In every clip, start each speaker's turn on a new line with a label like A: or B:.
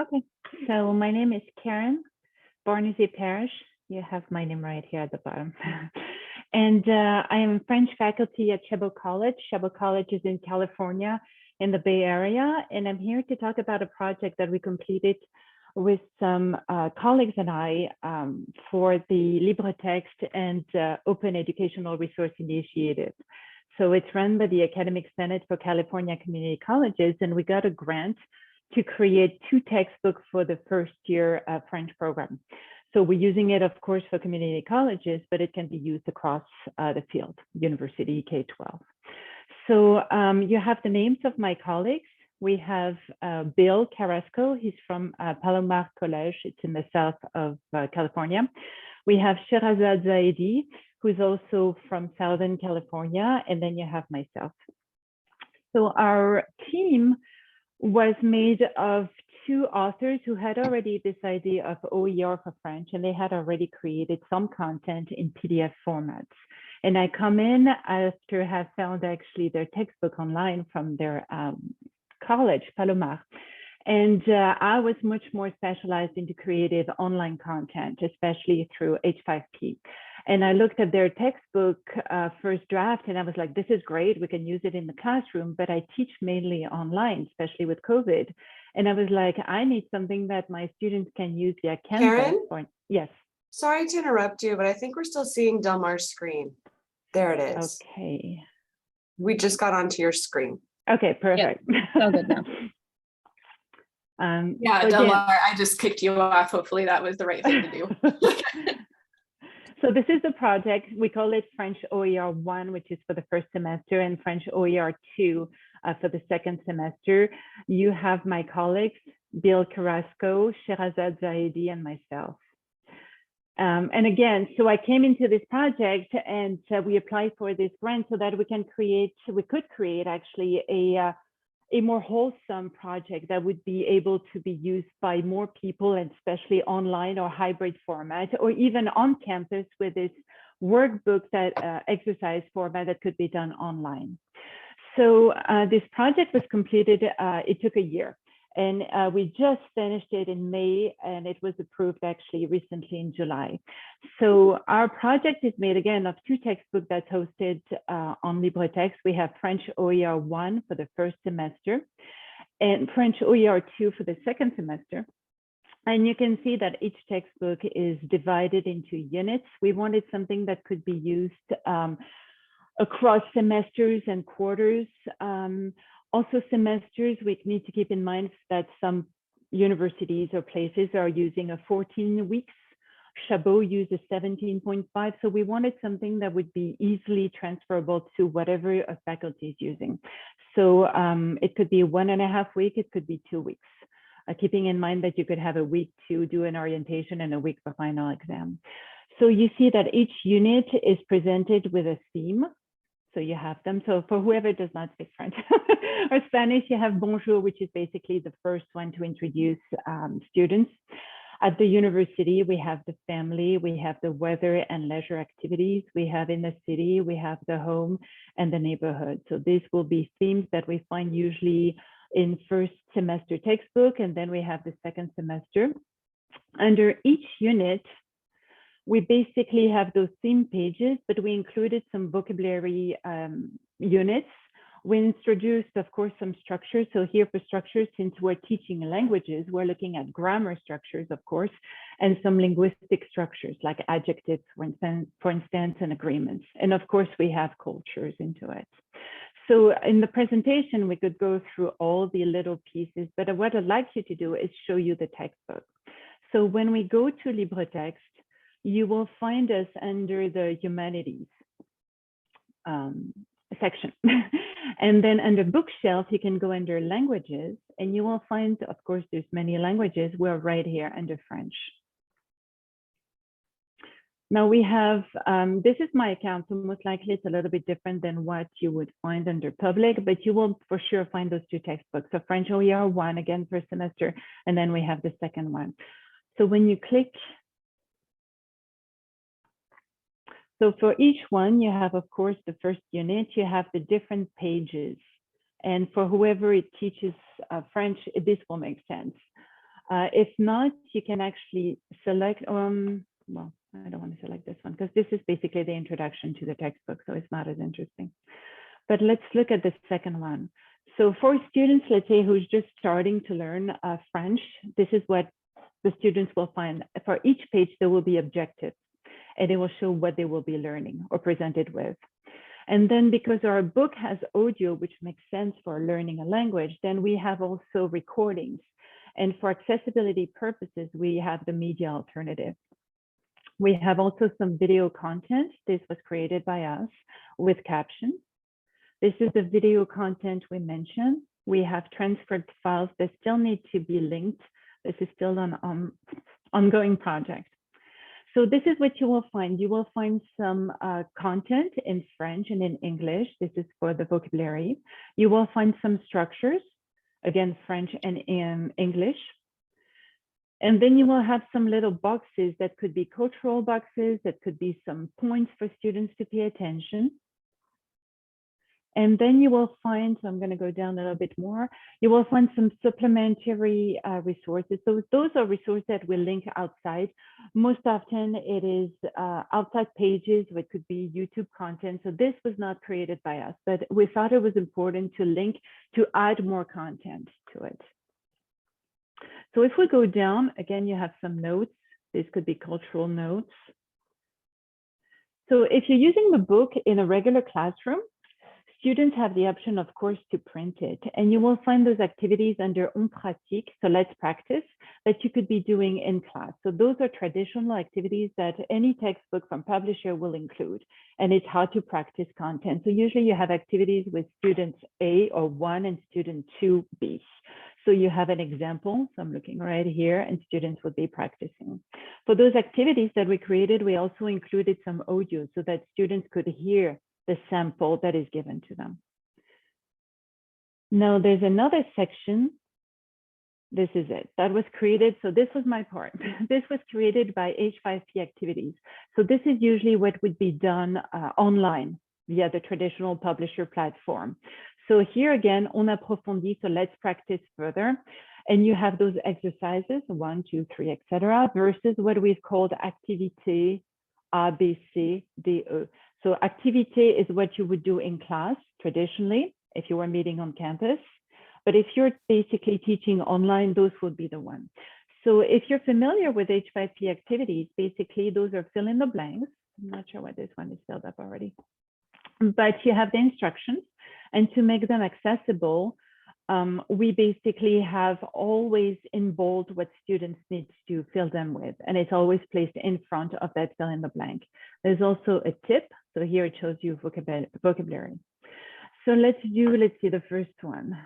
A: Okay, so my name is Caren Parrish. You have my name right here at the bottom. And I am French faculty at Chabot College. Chabot College is in California in the Bay Area. And I'm here to talk about a project that we completed with some colleagues and I for the LibreTexts and Open Educational Resource Initiative. So it's run by the Academic Senate for California Community Colleges, and we got a grant to create 2 textbooks for the first year French program. So we're using it, of course, for community colleges, but it can be used across the field, university, K-12. So you have the names of my colleagues. We have Bill Carrasco. He's from Palomar College. It's in the south of California. We have Sherazad Zaidi, who's also from Southern California. And then you have myself. So our team was made of 2 authors who had already this idea of OER for French, and they had already created some content in PDF formats. And I come in after have found actually their textbook online from their college, Palomar. And I was much more specialized into creative online content, especially through H5p. And I looked at their textbook first draft, and I was like, this is great. We can use it in the classroom, but I teach mainly online, especially with COVID. And I was like, I need something that my students can use via Canvas.
B: Caren?
A: Yes.
B: Sorry to interrupt you, but I think we're still seeing Delmar's screen. There it is.
A: Okay.
B: We just got onto your screen.
A: Okay, perfect.
C: Yep. All good now.
D: Yeah,
A: so
D: Delmar, I just kicked you off. Hopefully that was the right thing to do.
A: So this is the project. We call it French OER 1, which is for the first semester, and French OER 2 for the second semester. You have my colleagues, Bill Carrasco, Sherazad Zaidi, and myself. And again, so I came into this project and we applied for this grant so that we could create actually a more wholesome project that would be able to be used by more people, and especially online or hybrid format, or even on campus with this workbook that exercise format that could be done online. So this project was completed, it took a year. And we just finished it in May, and it was approved actually recently in July. So our project is made again of 2 textbooks that's hosted on LibreTexts. We have French OER 1 for the first semester and French OER 2 for the second semester. And you can see that each textbook is divided into units. We wanted something that could be used across semesters and quarters. Also semesters, we need to keep in mind that some universities or places are using a 14 weeks. Chabot uses 17.5. So we wanted something that would be easily transferable to whatever a faculty is using. So it could be 1.5 weeks, it could be 2 weeks. Keeping in mind that you could have a week to do an orientation and a week for final exam. So you see that each unit is presented with a theme. So you have them. So for whoever does not speak French or Spanish, you have Bonjour, which is basically the first one to introduce students. At the university, we have the family, we have the weather and leisure activities. We have in the city, we have the home and the neighborhood. So these will be themes that we find usually in first semester textbook, and then we have the second semester. Under each unit, we basically have those theme pages, but we included some vocabulary units. We introduced, of course, some structures. So here for structures, since we're teaching languages, we're looking at grammar structures, of course, and some linguistic structures like adjectives, for instance, and agreements. And of course, we have cultures into it. So in the presentation, we could go through all the little pieces, but what I'd like you to do is show you the textbook. So when we go to LibreTexts, you will find us under the humanities section. And then under bookshelf, you can go under languages, and you will find, of course, there's many languages. We're right here under French. Now we have, this is my account, so most likely it's a little bit different than what you would find under public, but you will for sure find those 2 textbooks. So French OER 1, again, first semester, and then we have the second one. So when you click, so for each one, you have, of course, the first unit, you have the different pages. And for whoever it teaches French, this will make sense. If not, you can actually select, well, I don't want to select this one because this is basically the introduction to the textbook, so it's not as interesting. But let's look at the second one. So for students, let's say, who's just starting to learn French, this is what the students will find. For each page, there will be objectives, and it will show what they will be learning or presented with. And then because our book has audio, which makes sense for learning a language, then we have also recordings. And for accessibility purposes, we have the media alternative. We have also some video content. This was created by us with captions. This is the video content we mentioned. We have transcript files that still need to be linked. This is still an ongoing project. So this is what you will find. You will find some content in French and in English. This is for the vocabulary. You will find some structures, again, French and in English. And then you will have some little boxes that could be cultural boxes, that could be some points for students to pay attention. And then you will find, so I'm going to go down a little bit more, you will find some supplementary resources. So those are resources that we link outside. Most often it is outside pages, which could be YouTube content. So this was not created by us, but we thought it was important to link to add more content to it. So if we go down, again, you have some notes. This could be cultural notes. So if you're using the book in a regular classroom, students have the option, of course, to print it. And you will find those activities under On Pratique, so let's practice, that you could be doing in class. So those are traditional activities that any textbook from publisher will include. And it's how to practice content. So usually you have activities with students A or 1 and student 2B. So you have an example. So I'm looking right here and students would be practicing. For those activities that we created, we also included some audio so that students could hear the sample that is given to them. Now there's another section. This is it. That was created. So this was my part. This was created by H5p Activities. So this is usually what would be done online via the traditional publisher platform. So here again, on approfondit, so let's practice further. And you have those exercises, 1, 2, 3, etc., versus what we've called activité A, B, C, D, E. So activité is what you would do in class traditionally if you were meeting on campus. But if you're basically teaching online, those would be the ones. So if you're familiar with H5p Activities, basically those are fill in the blanks. I'm not sure why this one is filled up already. But you have the instructions. And to make them accessible, we basically have always in bold what students need to fill them with. And it's always placed in front of that fill in the blank. There's also a tip. So here it shows you vocabulary. So let's see the first one.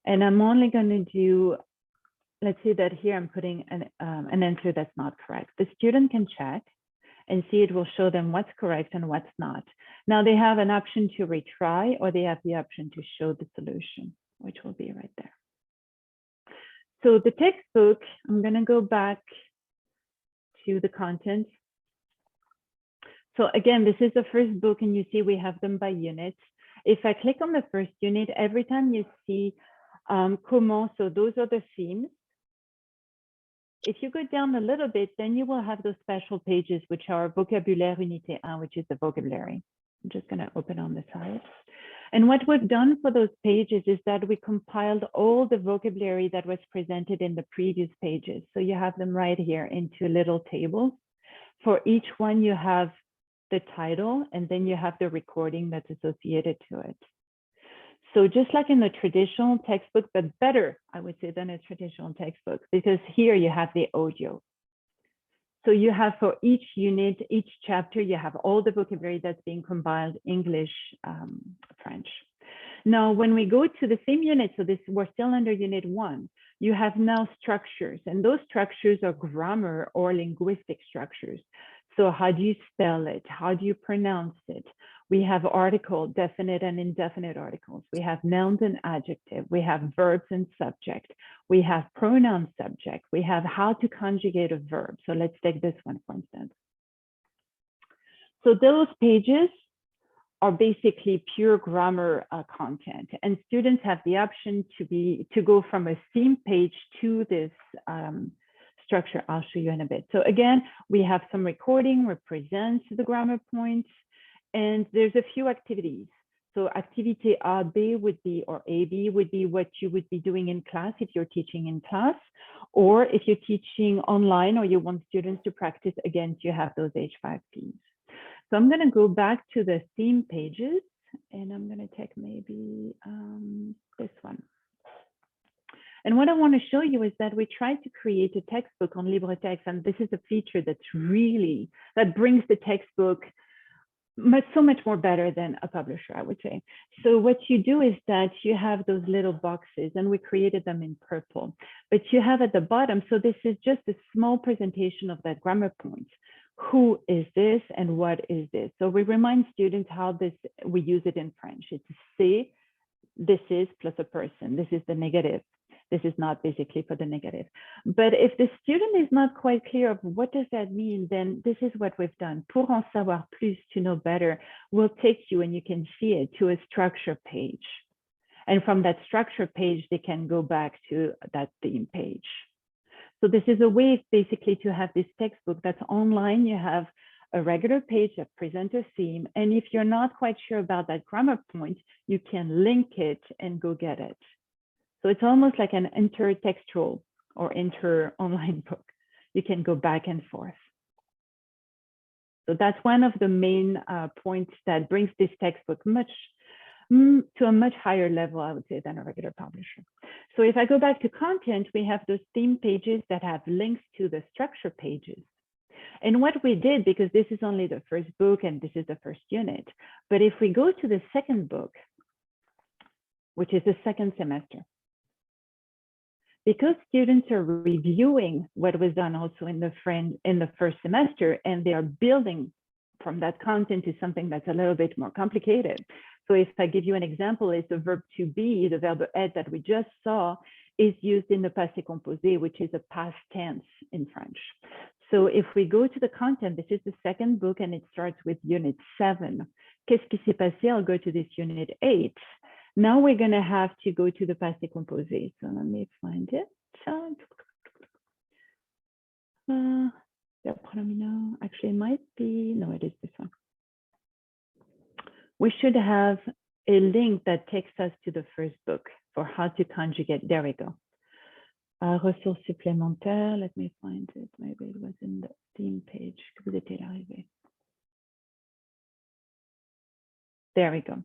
A: And I'm only going to do, let's see that here I'm putting an answer that's not correct. The student can check and see it will show them what's correct and what's not. Now they have an option to retry, or they have the option to show the solution, which will be right there. So the textbook, I'm going to go back to the content. So again, this is the first book, and you see we have them by units. If I click on the first unit, every time you see comment, so those are the themes. If you go down a little bit, then you will have those special pages, which are Vocabulaire Unité 1, which is the vocabulary. I'm just going to open on the side. And what we've done for those pages is that we compiled all the vocabulary that was presented in the previous pages. So you have them right here into little tables. For each one, you have the title, and then you have the recording that's associated to it. So just like in the traditional textbook, but better, I would say, than a traditional textbook, because here you have the audio. So you have for each unit, each chapter, you have all the vocabulary that's being compiled, English, French. Now, when we go to the same unit, so this, we're still under unit 1, you have now structures, and those structures are grammar or linguistic structures. So how do you spell it? How do you pronounce it? We have article, definite and indefinite articles. We have nouns and adjective. We have verbs and subject. We have pronoun subject. We have how to conjugate a verb. So let's take this one, for instance. So those pages are basically pure grammar content, and students have the option to go from a theme page to this structure. I'll show you in a bit. So again, we have some recording represents the grammar points, and there's a few activities. So activity AB would be, or AB would be what you would be doing in class if you're teaching in class, or if you're teaching online or you want students to practice against, you have those H5Ps. So I'm going to go back to the theme pages, and I'm going to take maybe this one. And what I want to show you is that we tried to create a textbook on LibreTexts, and this is a feature that brings the textbook so much more better than a publisher, I would say. So what you do is that you have those little boxes, and we created them in purple, but you have at the bottom, so this is just a small presentation of that grammar point. Who is this and what is this? So we remind students how we use it in French. It's say, this is plus a person. This is the negative. This is not basically for the negative. But if the student is not quite clear of what does that mean, then this is what we've done. Pour en savoir plus, to know better, we'll take you, and you can see it, to a structure page. And from that structure page, they can go back to that theme page. So this is a way basically to have this textbook that's online. You have a regular page that presents a theme. And if you're not quite sure about that grammar point, you can link it and go get it. So it's almost like an intertextual or inter-online book. You can go back and forth. So that's one of the main points that brings this textbook to a much higher level, I would say, than a regular publisher. So if I go back to content, we have those theme pages that have links to the structure pages. And what we did, because this is only the first book and this is the first unit, but if we go to the second book, which is the second semester, because students are reviewing what was done also in the first semester, and they are building from that content to something that's a little bit more complicated. So if I give you an example, it's the verb to be, the verb être that we just saw is used in the passé composé, which is a past tense in French. So if we go to the content, this is the second book, and it starts with unit 7. Qu'est-ce qui s'est passé? I'll go to this unit 8. Now we're going to have to go to the passé composé. So let me find it. Actually, it might be, no, it is this one. We should have a link that takes us to the first book for how to conjugate. There we go. Ressources supplémentaires. Let me find it. Maybe it was in the theme page. Vous êtes arrivé. There we go.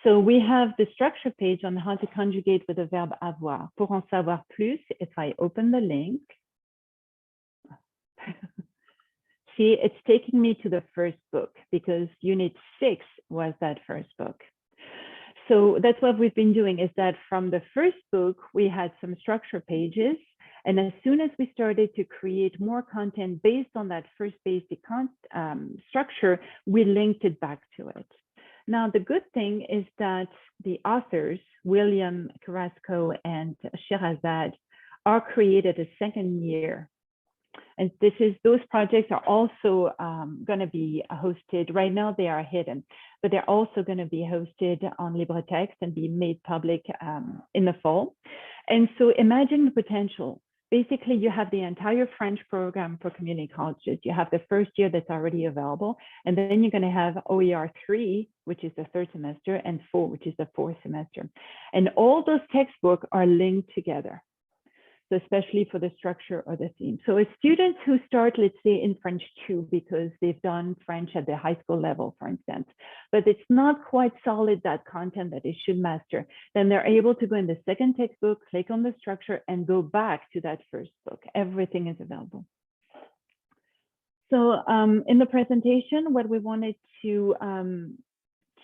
A: So we have the structure page on how to conjugate with the verb avoir. Pour en savoir plus, if I open the link, see, it's taking me to the first book because unit 6 was that first book. So that's what we've been doing, is that from the first book, we had some structure pages. And as soon as we started to create more content based on that first basic structure, we linked it back to it. Now, the good thing is that the authors, William Carrasco and Sherazade, are created a second year. And those projects are also going to be hosted. Right now, they are hidden, but they're also going to be hosted on LibreTexts and be made public in the fall. And so imagine the potential. Basically, you have the entire French program for community colleges. You have the first year that's already available, and then you're going to have OER 3, which is the third semester, and 4, which is the fourth semester. And all those textbooks are linked together. So especially for the structure or the theme. So as students who start, let's say in French 2, because they've done French at the high school level, for instance, but it's not quite solid, that content that they should master, then they're able to go in the second textbook, click on the structure, and go back to that first book. Everything is available. So in the presentation, what we wanted to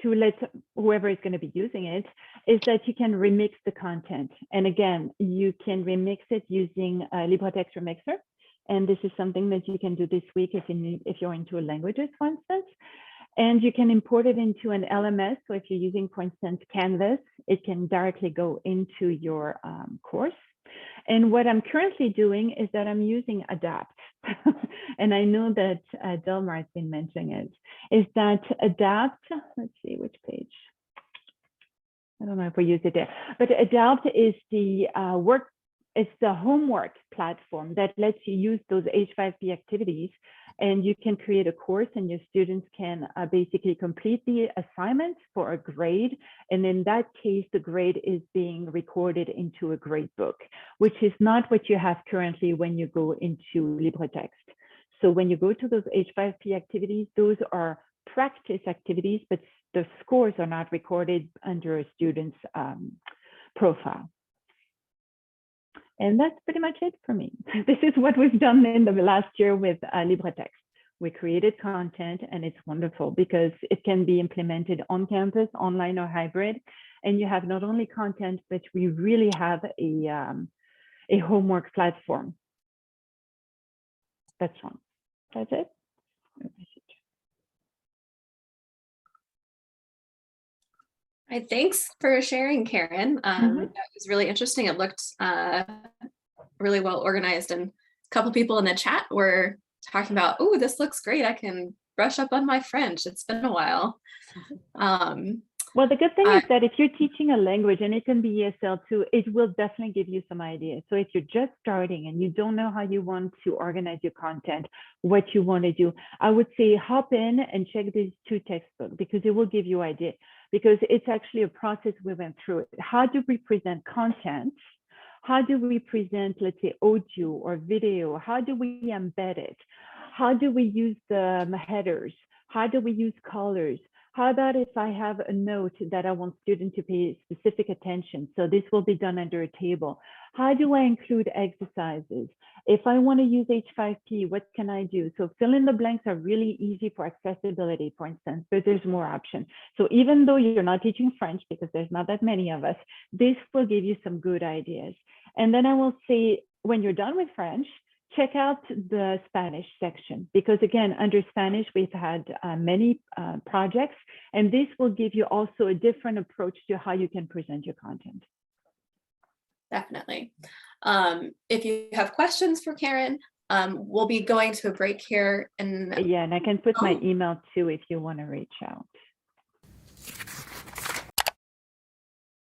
A: let whoever is going to be using it is that you can remix the content. And again, you can remix it using LibreTexts Remixer. And this is something that you can do this week if you're into languages, for instance. And you can import it into an LMS. So if you're using, for instance, Canvas, it can directly go into your course. And what I'm currently doing is that I'm using Adapt. And I know that Delmar has been mentioning it, is that Adapt, let's see which page. I don't know if we use it there, but Adapt is the it's the homework platform that lets you use those H5p activities, and you can create a course and your students can basically complete the assignments for a grade. And in that case, the grade is being recorded into a grade book, which is not what you have currently when you go into LibreText. So when you go to those H5p activities, those are practice activities, but the scores are not recorded under a student's profile. And that's pretty much it for me. This is what we've done in the last year with LibreText. We created content, and it's wonderful because it can be implemented on campus, online or hybrid. And you have not only content, but we really have a homework platform. That's wrong. That's it.
D: Thanks for sharing, Caren. That was really interesting. It looked really well organized, and a couple people in the chat were talking about, oh, this looks great. I can brush up on my French. It's been a while.
A: Well, the good thing is that if you're teaching a language, and it can be ESL too, it will definitely give you some ideas. So if you're just starting and you don't know how you want to organize your content, what you want to do, I would say hop in and check these 2 textbooks, because it will give you ideas. Because it's actually a process we went through. How do we present content? How do we present, let's say, audio or video? How do we embed it? How do we use the headers? How do we use colors? How about if I have a note that I want students to pay specific attention? So this will be done under a table. How do I include exercises? If I want to use H5p, what can I do? So fill in the blanks are really easy for accessibility, for instance, but there's more options. So even though you're not teaching French, because there's not that many of us, this will give you some good ideas. And then I will say, when you're done with French, check out the Spanish section, because again, under Spanish, we've had many projects, and this will give you also a different approach to how you can present your content.
D: Definitely. If you have questions for Caren, we'll be going to a break here. And
A: yeah, and I can put my email too if you want to reach out.